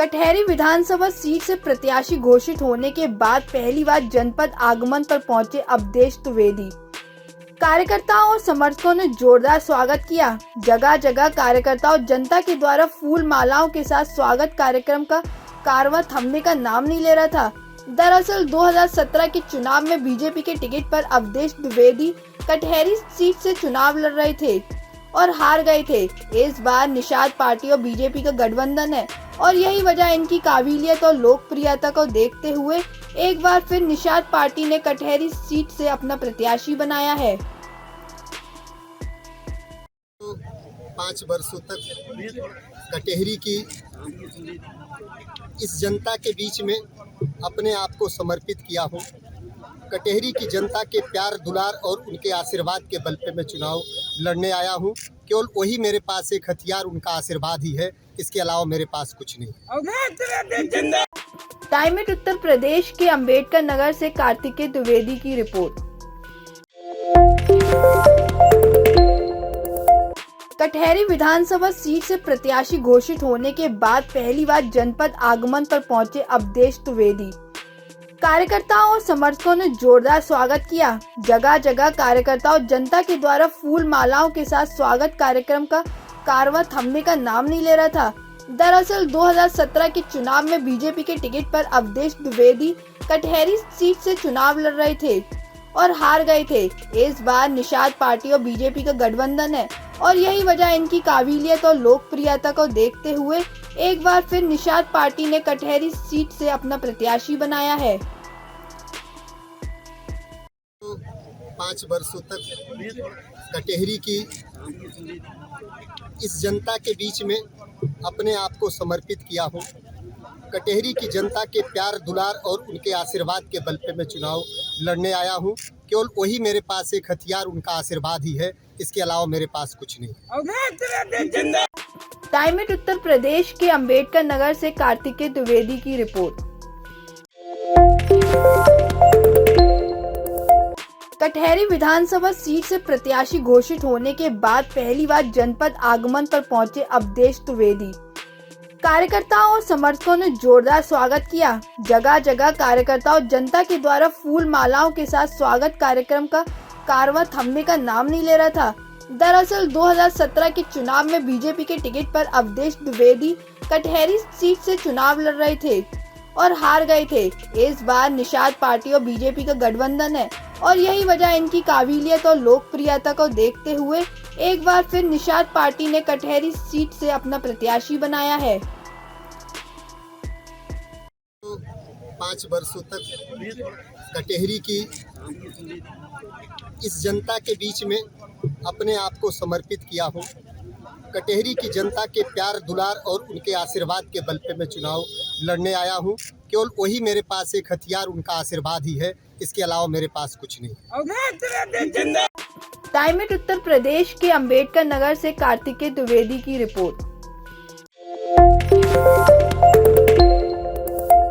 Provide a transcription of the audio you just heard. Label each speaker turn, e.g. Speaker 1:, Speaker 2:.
Speaker 1: कटहरी विधानसभा seat से प्रत्याशी घोषित होने के बाद पहली बार जनपद आगमन पर पहुंचे अवधेश द्विवेदी। कार्यकर्ताओं और समर्थकों ने जोरदार स्वागत किया। जगह जगह कार्यकर्ताओं जनता के द्वारा फूल मालाओं के साथ स्वागत कार्यक्रम का कारवां थमने का नाम नहीं ले रहा था। दरअसल 2017 के चुनाव में बीजेपी के टिकट पर अवधेश द्विवेदी कटहरी सीट से चुनाव लड़ रहे थे और हार गए थे। इस बार निषाद पार्टी और बीजेपी का गठबंधन है और यही वजह इनकी काबिलियत और लोकप्रियता को देखते हुए एक बार फिर निषाद पार्टी ने कटहरी सीट से अपना प्रत्याशी बनाया है।
Speaker 2: 5 वर्षों तक कटहरी की इस जनता के बीच में अपने आप को समर्पित किया हूँ। कटहरी की जनता के प्यार दुलार और उनके आशीर्वाद के बल पे मैं चुनाव लड़ने आया हूँ। केवल वही मेरे पास एक हथियार उनका आशीर्वाद ही है, इसके अलावा मेरे पास कुछ नहीं।
Speaker 1: टाइम उत्तर प्रदेश के अंबेडकर नगर से कार्तिकेय द्विवेदी की रिपोर्ट। कटहरी विधानसभा सीट से प्रत्याशी घोषित होने के बाद पहली बार जनपद आगमन पर पहुंचे अवधेश द्विवेदी। कार्यकर्ताओं और समर्थकों ने जोरदार स्वागत किया। जगह जगह कार्यकर्ताओं जनता के द्वारा फूल मालाओं के साथ स्वागत कार्यक्रम का कारवां थमने का नाम नहीं ले रहा था। दरअसल 2017 के चुनाव में बीजेपी के टिकट पर अवधेश द्विवेदी कटहरी सीट से चुनाव लड़ रहे थे और हार गए थे। इस बार निषाद पार्टी और बीजेपी का गठबंधन है और यही वजह इनकी काबिलियत और लोकप्रियता को देखते हुए एक बार फिर निषाद पार्टी ने कटहरी सीट से अपना प्रत्याशी बनाया है।
Speaker 2: 5 वर्षों तक कटहरी की इस जनता के बीच में अपने आप को समर्पित किया हूँ। कटहरी की जनता के प्यार दुलार और उनके आशीर्वाद के बल पे मैं चुनाव लड़ने आया हूँ। केवल वही मेरे पास एक हथियार उनका आशीर्वाद ही है, इसके अलावा मेरे पास कुछ नहीं।
Speaker 1: टाइम उत्तर प्रदेश के अंबेडकर नगर से कार्तिकेय द्विवेदी की रिपोर्ट। कटहरी विधानसभा सीट से प्रत्याशी घोषित होने के बाद पहली बार जनपद आगमन पर पहुंचे अवधेश द्विवेदी। कार्यकर्ताओं और समर्थकों ने जोरदार स्वागत किया। जगह जगह कार्यकर्ताओं जनता के द्वारा फूल मालाओं के साथ स्वागत कार्यक्रम का कारवां थमने का नाम नहीं ले रहा था। दरअसल 2017 के चुनाव में बीजेपी के टिकट पर अवधेश द्विवेदी कटहरी सीट से चुनाव लड़ रहे थे और हार गए थे। इस बार निषाद पार्टी और बीजेपी का गठबंधन है और यही वजह इनकी काबिलियत और लोकप्रियता को देखते हुए एक बार फिर निषाद पार्टी ने कटहरी सीट से अपना प्रत्याशी बनाया है।
Speaker 2: 5 वर्षों तक कटहरी की इस जनता के बीच में अपने आप को समर्पित किया हूँ। कटहरी की जनता के प्यार दुलार और उनके आशीर्वाद के बल पे मैं चुनाव लड़ने आया हूँ। केवल वही मेरे पास एक हथियार उनका आशीर्वाद ही है, इसके अलावा मेरे पास कुछ नहीं।
Speaker 1: टाइम उत्तर प्रदेश के अंबेडकर नगर से कार्तिकेय द्विवेदी की रिपोर्ट।